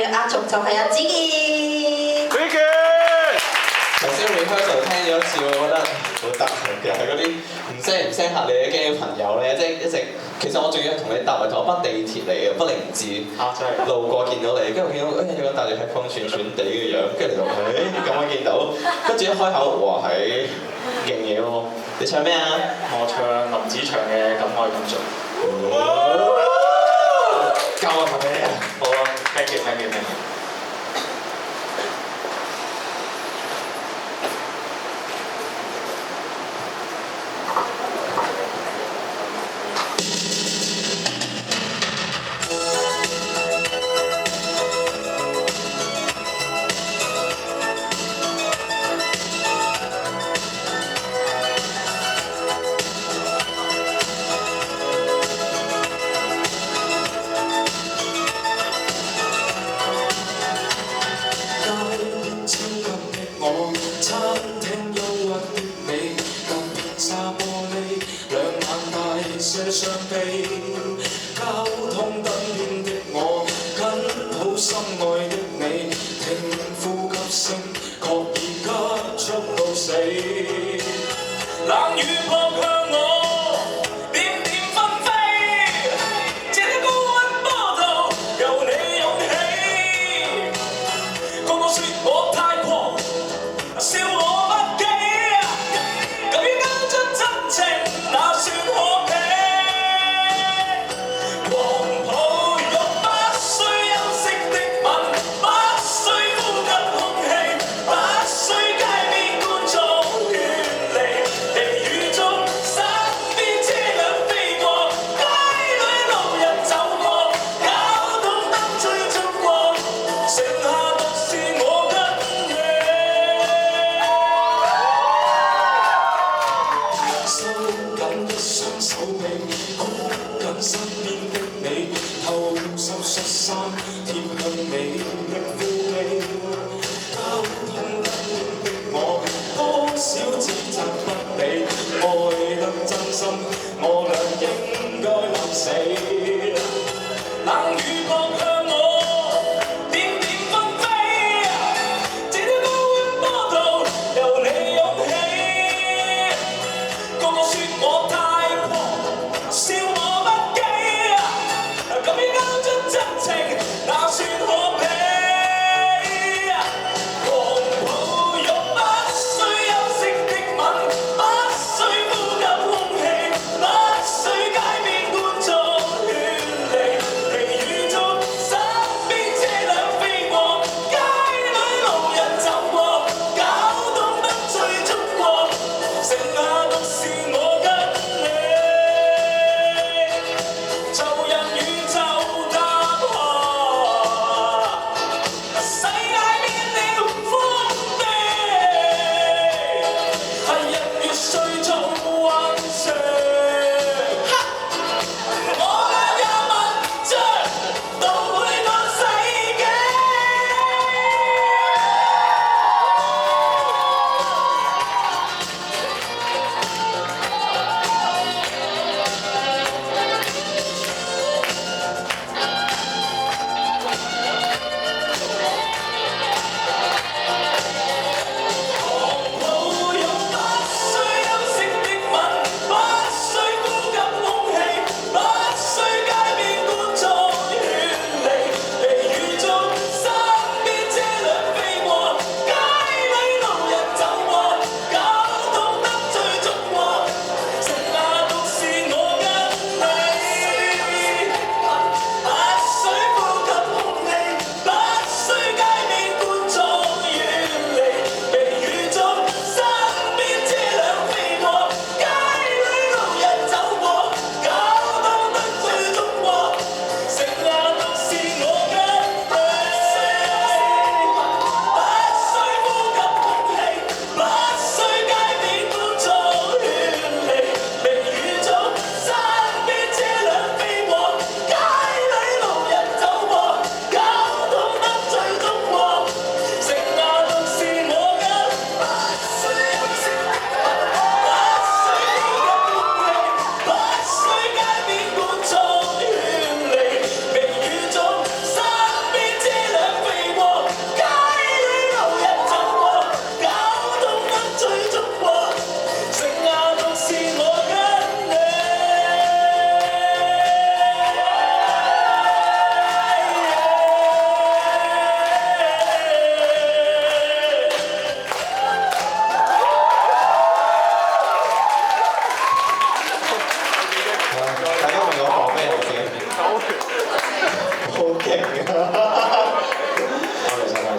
壓軸就係阿子健。子健，頭先 rehearsal 聽咗一次，我覺得好得嘅，係嗰啲唔聲嚇你嘅朋友咧，即係一直其實我仲要同你搭埋同一班地鐵嚟嘅，不靈智真係路過見到你，跟住見到有個戴住 headphone 串串地嘅樣，跟住你就咁樣見到，跟住一開口哇係勁嘢喎！你唱咩啊？我唱林子祥嘅《敢愛敢做》。交啊份俾你啊！好啊，thank you，thank you，thank you。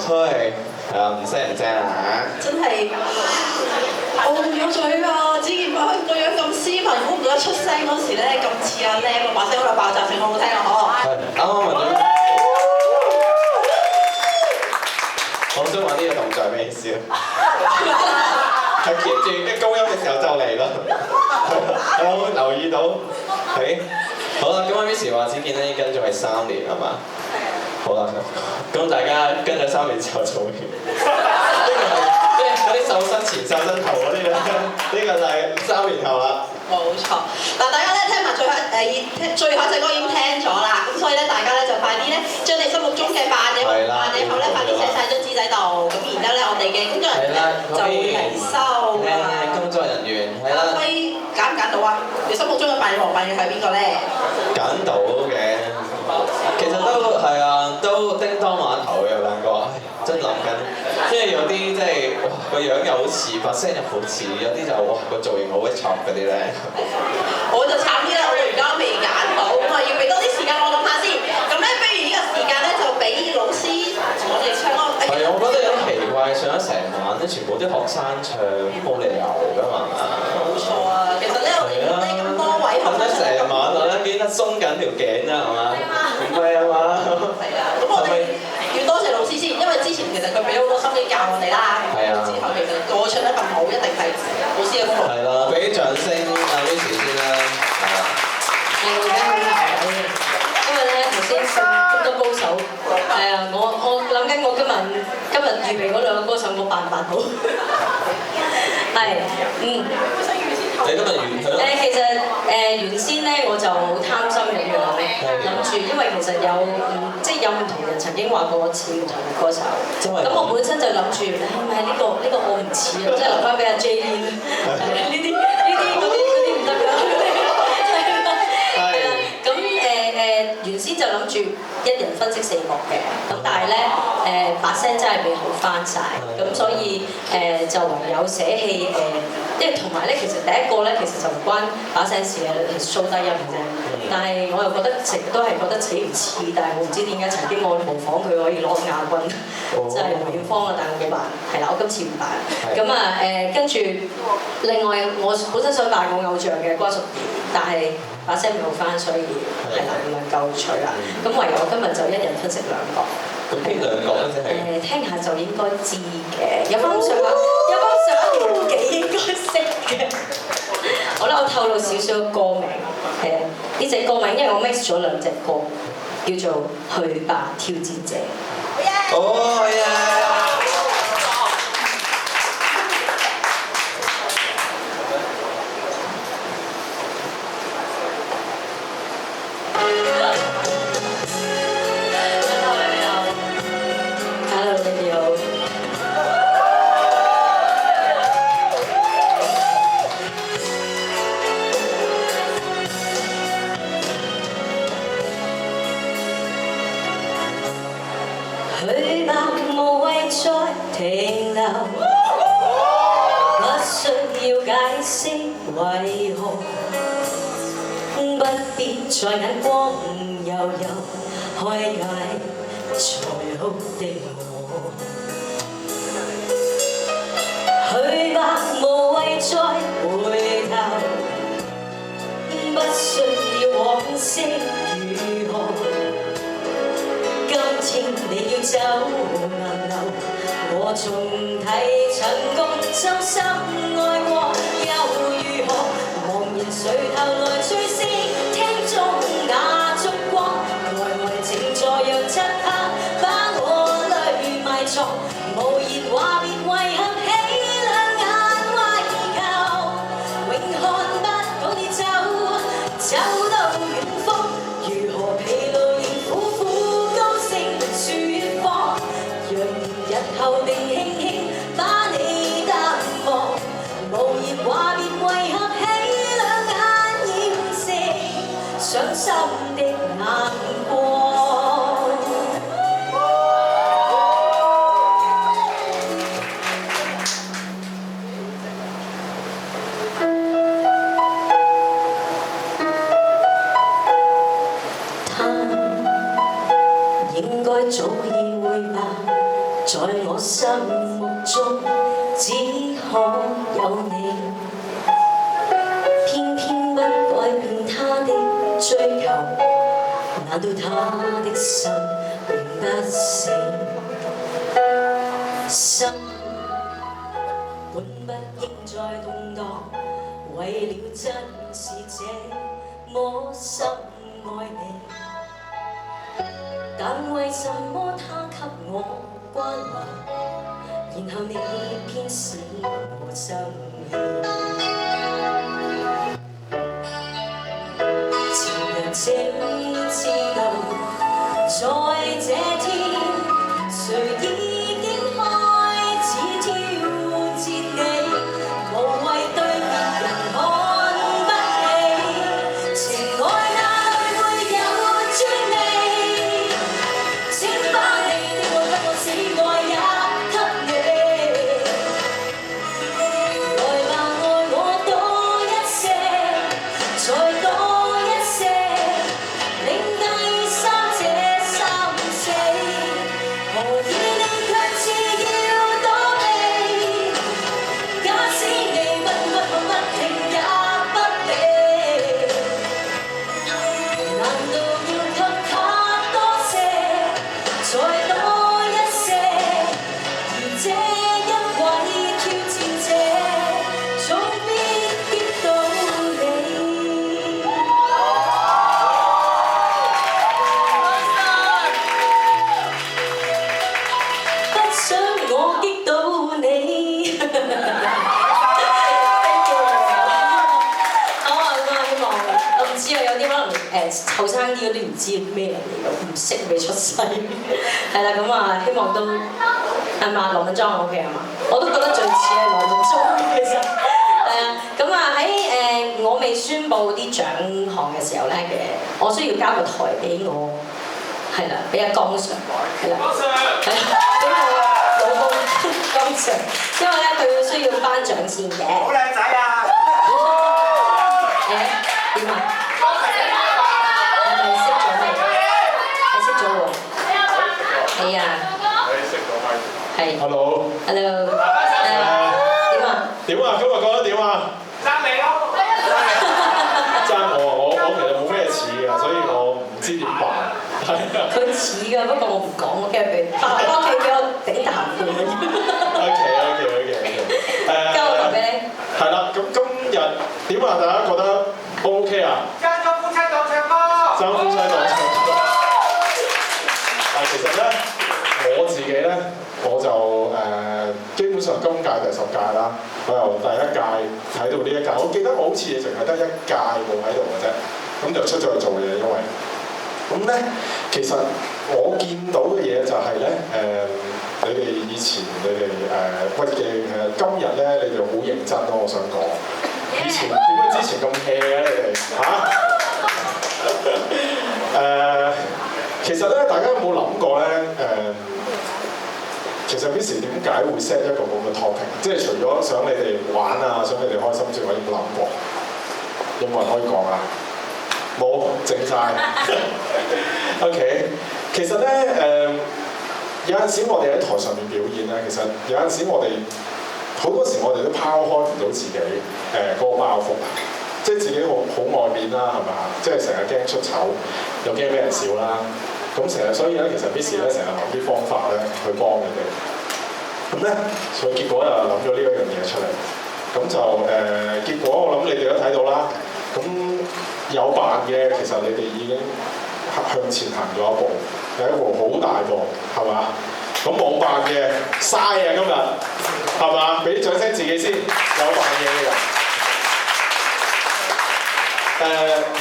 係啊，唔聲啊真係我咗嘴啊！子健佢個樣咁斯文，估唔到一出聲嗰時咧咁似阿 Lam 把聲好有爆炸性，好唔好聽啊？係啱啱聞到。我想問呢個動作係咩意思啊？係 keep 住一高音嘅時候就嚟啦。有冇留意到？係。好啦，咁阿 Miss 話子健咧跟咗係3年係嘛？好啦，咁大家跟咗3年之後做完。呢個係即係嗰啲瘦身前、瘦身後嗰啲咧，呢個就係3年後啦。冇錯，嗱大家咧聽埋最後一隻歌已經聽咗啦，咁所以咧大家咧就快啲咧將你心目中嘅扮嘢後咧快啲寫晒張紙仔度，咁然之後咧我哋嘅工作人員咧就會嚟收㗎啦。工作人員係啦。阿輝揀唔揀到啊？你心目中嘅扮嘢和扮嘢係邊個咧？揀到嘅，其實都係啊，都叮當碼頭有兩個，真諗緊，因為有啲即係哇個樣又好似，把聲又好似，有啲就哇個造型好鬼挫嗰啲咧。我就慘啲啦，我而家未揀到，咁啊要俾多啲時間我諗下先。咁咧，不如呢個時間咧就俾老師同我哋唱咯。係啊，我覺得有啲奇怪，上咗成晚咧，全部啲學生唱，冇理由㗎嘛。冇錯啊，其實咧我哋呢咁多位學生瞓咗成晚啦，見得鬆緊條頸啦，係嘛？唔係啊嘛？係啊，咁我哋要多謝老師先，因為之前其實佢俾好多心機教我哋啦。係啊。之後其實我唱得咁好，一定係老師嘅功勞。係啦，俾啲掌聲阿 Miss 先啦。係啊。我而家好難睇嘅，因為咧頭先咁多高手，係啊，我諗緊我今日預備嗰兩個歌手，我扮唔扮好？係，你今日完佢咯？其實原先咧我就好貪心咁樣諗住，因為其實即係有唔同人曾經話過我似唔同嘅歌手，咁我本身就諗住，唔係呢個我唔似啊，即係留翻俾阿 J 呢啲嗰啲唔得㗎。原先就諗住一人分飾4幕嘅，咁但係咧把聲真係未好翻晒，咁所以就唯有捨棄因為同埋咧其實第一個咧其實就唔關把聲事嘅，係蘇低音嘅啫。但係我又覺得成日都係覺得似唔似，但係我唔知點解曾經我模仿佢可以攞亞軍，就係梅艷芳啊，但係我冇扮，係啦，我今次唔扮。咁啊跟住另外我本身想扮我偶像嘅關淑怡，但係把聲唔好翻，所以係啦唔能夠取啦。咁唯有今日就一人分飾2個。咁邊2個咧？即係聽下就應該知嘅，有翻上一年紀應該識嘅。好啦，我透露少少歌名。呢隻歌名因為我 mix 咗2隻歌，叫做《去吧挑戰者》。哦係啊！去吧，無謂再停留，不需要解釋為何，不必再眼光悠悠，開解才好的我。去吧，無謂再回頭，不需要往昔如何。今天你要走難留，我重提曾共揪心愛過，又如何？茫然垂頭來追思廳中那燭光，呆呆靜坐讓漆黑把我淚埋藏，無言話別為合起兩眼懷舊，永看不到你走到遠方，如何疲勞仍苦苦高聲説謊，讓日後定輕輕把你淡忘，無言話別為合起兩眼掩飾傷心的眼光。他應該早已會吧，在我心目中只可有你，偏偏不改變他的追求，難道他的心永不死？心本不應再動盪，為了真是這麼深愛你，但為什麼他給我關懷，然後你偏使我生氣？情人請知道，在這天，誰已經開始挑戰你，無謂對別人看不起，情愛哪裏會有專利？請把你的愛給我，死愛也給你。來吧，愛我多一些，再多一些，令第三者三死。何以你卻似要躲避？假使你不看不聽也不理，難道要給他多些，再多一些？而這一位挑戰者，總必擊到你。不想我擊到你。好啊，咁啊，希望我唔知啊，有啲可能後生啲嗰啲唔知咩人嚟嘅，唔識未出世，係啦，咁啊，希望都係嘛，羅敏莊 OK 係嘛？我都覺得最似係羅敏莊其實，咁啊喺我未宣佈啲獎項嘅時候咧嘅，我需要交個台俾我，係啦，俾阿江 Sir， 係啦，係啦，俾我老公江 Sir， 因為咧佢需要頒獎先嘅。好靚仔啊！點啊？係咪識咗你？係識咗喎。係啊。你識咗咪？係。 Hello。 Hello。點啊？點啊？今日覺得點啊？爭你咯！爭我其實冇咩似㗎，所以我唔知點辦。係啊。佢似㗎，不過我唔講，我驚佢翻屋企俾我頂啖半嘅。OK。交個台俾你。係啦，咁今日點啊？大家覺得 OK 啊？爭咗夫妻檔唱歌。爭夫妻檔唱歌。但其實咧，我自己咧，我就基本上今屆第10屆啦，我由第1屆睇到呢一屆，我記得我好似淨係得1屆冇喺度嘅啫，咁就出咗去做嘢，因為咁咧，其實我見到嘅嘢就係咧，你哋以前你哋屈嘅今日咧，你哋好認真咯，我想講。以前點解之前咁 hea 嘅你哋嚇？其實咧，大家有冇諗過咧？其實 Miss 點解會 set 一個咁嘅 topic？ 即係除咗想你哋玩啊，想你哋開心之外，有冇諗過？有冇人可以講啊？冇，靜晒。OK， 其實咧有陣時我哋喺台上面表演咧，其實有陣時我哋好多時我哋都拋開唔到自己嗰個包袱，即係自己好外面啦，係咪啊？即係成日驚出醜，又驚俾人笑啦。咁成日所以咧，其實 Miss 咧成日諗啲方法咧去幫你哋。咁咧，所以結果又諗咗呢一樣嘢出嚟。咁就結果我諗你哋都睇到啦。咁有扮嘅，其實你哋已經向前行咗一步，係一步好大步，係嘛？咁冇扮嘅嘥啊！今日係嘛？俾啲掌聲自己先，有扮嘢嘅人。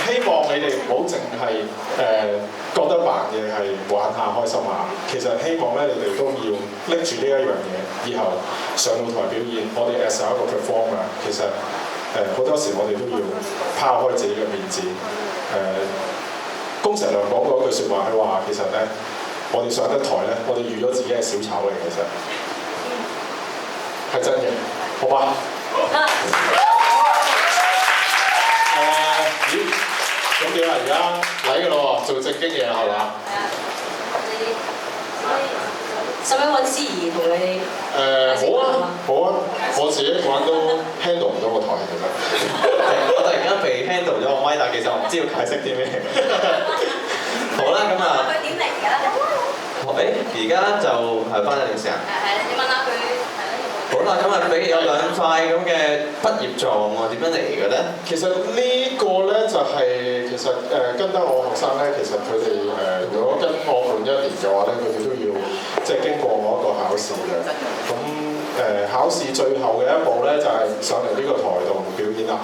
希望你哋唔好淨係覺得扮嘢係玩下開心下，其實希望咧你哋都要拎住呢一樣嘢，以後上到台表演，我哋 as 一個 performer， 其實好多時我哋都要拋開自己嘅面子。龔成亮講過一句説話，佢話其實咧，我哋上得台咧，我哋預咗自己係小丑嚟，其實係真嘅，好嘛？咦？咁點啊？而家嚟㗎咯喎，做正經嘢係嘛？使唔使揾司儀同你？好啊，好啊，我自己一個人都 handle 唔到個台其實。我突然間被 handle 咗個咪，但其實我唔知要解釋啲咩。好啦，咁啊。佢點嚟㗎？而家就係翻咗電視啊。你問下佢。好啦，咁啊，俾有兩塊咁嘅畢業狀喎，點樣嚟嘅咧？其實呢個咧就係跟得我學生咧，其實佢哋如果跟我滿1年嘅話咧，佢哋都要即係經過我一個考試嘅。咁考試最後嘅一步咧，就係上嚟呢個台度表演啦。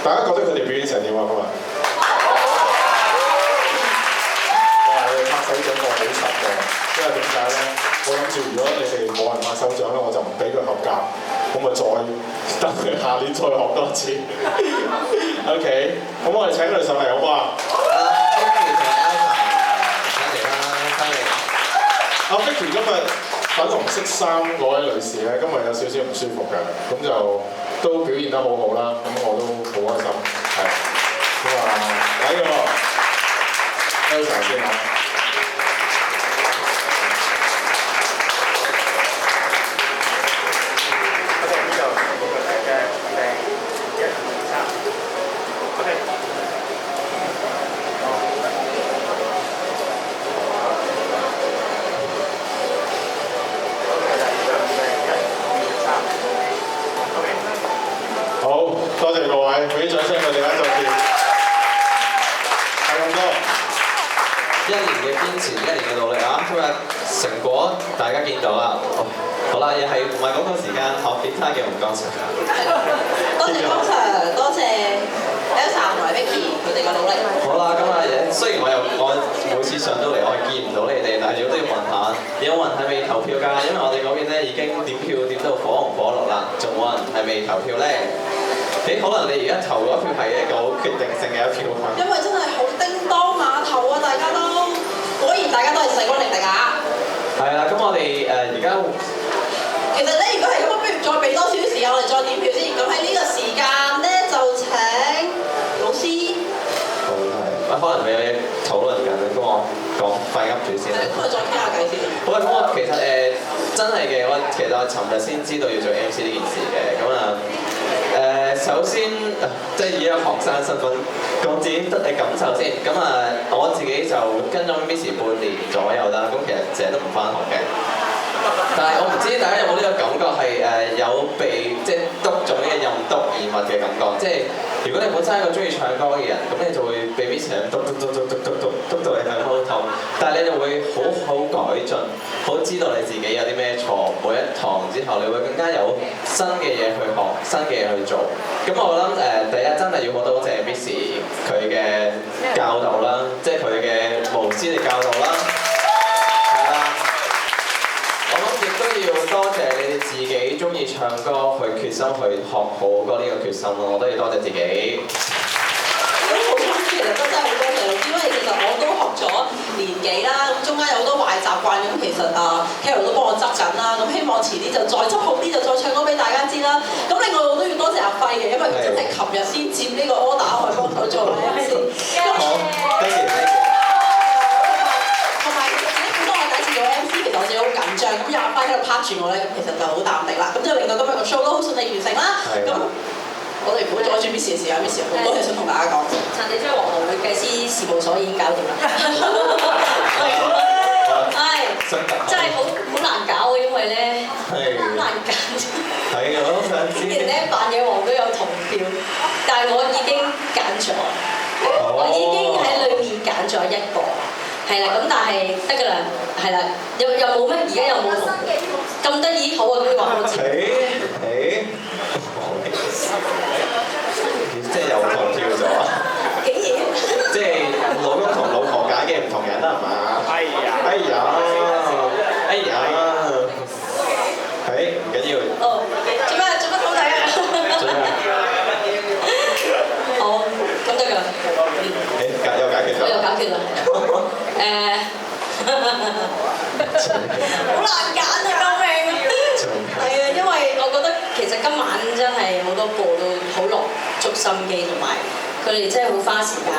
大家覺得佢哋表演成點啊？今日？哇！你哋拍手掌我好實喎，因為點解咧？我諗住如果你哋冇人拍手掌咧，我就唔俾佢合格，咁咪再等佢下年再學多次。OK， 咁我哋請佢哋上嚟好唔好啊？Vicky 今日粉紅色衫嗰位女士咧，今日有少少唔舒服嘅，咁就都表現得好好啦，咁我都好開心，係。咁啊，嚟個 Elsa 先嚇。多謝各位，俾啲掌聲佢哋啦，再見。係咁多。1年嘅堅持，1年嘅努力啊！今日成果大家見到啦。好啦，又係唔係廣告時間？學吉他嘅吳江翔。多謝江翔，多謝 Elsa 同埋 Vicky 佢哋嘅努力。好啦，咁啊，雖然我每次上到嚟，我係見唔到你哋，但係都要問下，有冇人係未投票㗎？因為我哋嗰邊咧已經點票點到火紅火綠啦，仲冇人係未投票咧？可能你而家投嗰票係一個好決定性嘅一票啊！因為真係好叮當碼頭啊，大家都果然大家都係勢均力敵啊！係啦，咁我哋而家其實咧，如果係咁，不如再俾多少少時間我哋再點票先。咁喺呢個時間咧，就請老師。好係，可能你討論緊，咁我講快噏住先啦。咁我再傾下偈先。好啊，咁我其實真係嘅，我尋日先知道要做 MC 呢件事嘅，咁啊。首先即係以一個學生身份講自己得嘅感受先。咁啊，我自己就跟咗 Miss 半年左右啦。咁其實成日都唔返學嘅。但係我唔知大家有冇呢個感覺係有被即係督中呢個任督二脈嘅感覺。即係如果你本身係一個中意唱歌嘅人，咁你就會被 Miss 督到你係好痛。但係你就會好改進，好知道你自己有啲咩錯。每一堂之後，你會更加有新嘅嘢去學，新嘅嘢去做。咁我諗第一真係要好多謝 Miss 佢嘅教導啦，即係佢嘅無私嘅教導啦。係啦，我諗亦都要多謝你哋自己中意唱歌，去決心去學好歌呢個決心咯。我都要多謝自己。咁好多其實都真係好多謝老師，因為其實我都學咗年幾啦，咁中間有好多壞習慣，咁其實Carol 都幫我執緊啦，咁希望遲啲就再執好啲，就再唱歌俾大家知啦。咁另外我都要多謝阿輝嘅，因為佢真係琴日先接呢個 order，我係幫手做嘅先。好，thank you。同埋自己本身我第一次做 MC，其實我自己好緊張，咁有阿輝喺度拍住我咧，咁其實就好淡定啦，咁就令到今日個 show 都好順利完成啦。咁我哋唔好阻住 Miss 嘅時間 ，Miss 好多嘢想同大家講。陳李章黃龍會計師事務所已經搞掂啦。真係好難搞啊，因為咧好難揀。係嘅，我想知。之前咧扮嘢王都有同票，但係我已經揀咗，我已經喺裏面揀咗一個，係啦，咁但係得㗎啦，係啦，又冇咩，而家又冇同咁得意，好啊，咁你話我知。即係有同票咗啊！竟然！即係老公同老婆揀嘅唔同人啦，係嘛？哎呀！唔緊要。哦，做乜好睇啊？好，咁得㗎啦。又解決咗。我又解決啦。好難揀啊！救命啊！係啊，因為我覺得其實今晚真係好多個都好落足心機，同埋佢哋真係好花時間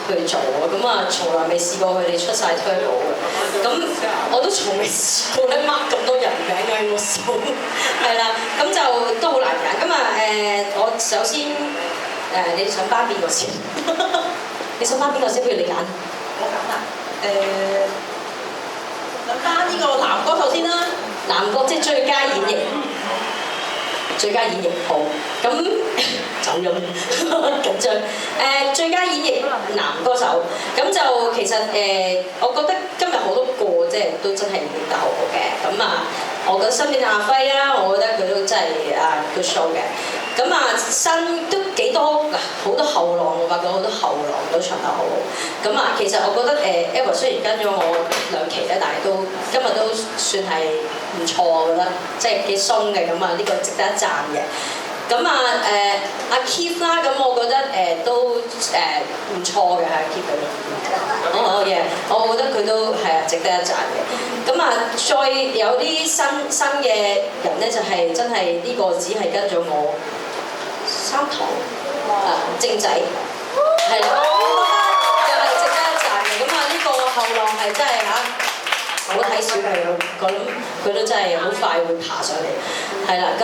去做啊！咁啊，從來未試過佢哋出晒 turbo 嘅。咁我都從未試過咧 mark 咁多人名喺個數，係啦，咁就都好難揀。咁我首先你想班邊個先？你想班邊個先？不如你揀。我揀啦。諗翻呢個男歌手先啦。男歌即係最佳演繹。最佳演繹好，咁走音緊張。最佳演繹男歌手，咁就其實我覺得今日好多個即係都真係演得好好嘅。咁我覺得身邊阿輝啦，我覺得佢都真係good show 嘅。咁新都幾多嗱，好多後浪，我發覺好多後浪都唱得好好。咁其實我覺得Edward 雖然跟咗我2期咧，但係都今日都算係唔錯，我覺得即係幾鬆嘅。咁呢個值得一讚嘅。咁阿 Keith 啦，咁我覺得都唔錯嘅，係 Keith 嗰啲。好嘢，我覺得佢都係值得一讚嘅。咁再有啲新嘅人咧，就係真係呢個只係跟咗我3堂正仔，係啦，又係值得一讚嘅。咁呢個後浪係真係我睇小佢，我諗佢都真係好快會爬上嚟，係啦。咁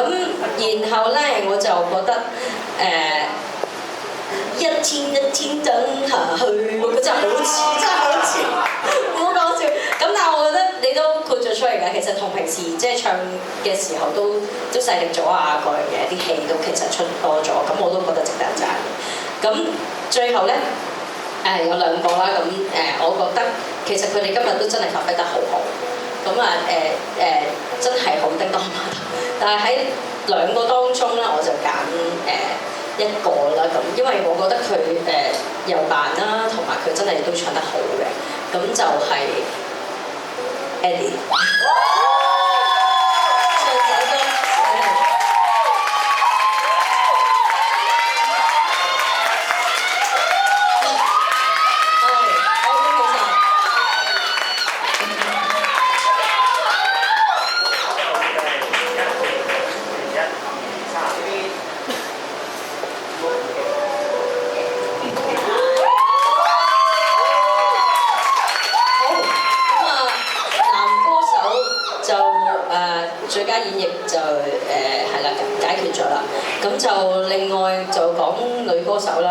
然後咧，我就覺得一天一天等下去，嗰真係好似，唔好講笑。咁但係我覺得你都豁咗出嚟嘅，其實同平時即係唱嘅時候都細力咗各樣嘢，啲戲都其實出多咗，咁我都覺得值得一讚嘅。咁最後咧。有2個啦，咁我覺得其實佢哋今日都真係發揮得好好，咁真係好叮當碼頭。但係喺2個當中咧，我就揀1個啦，咁因為我覺得佢又扮啦，同埋佢真係都唱得好嘅，咁就係 Eddie。最佳演繹就係啦，解決咗啦。咁就另外就講女歌手啦。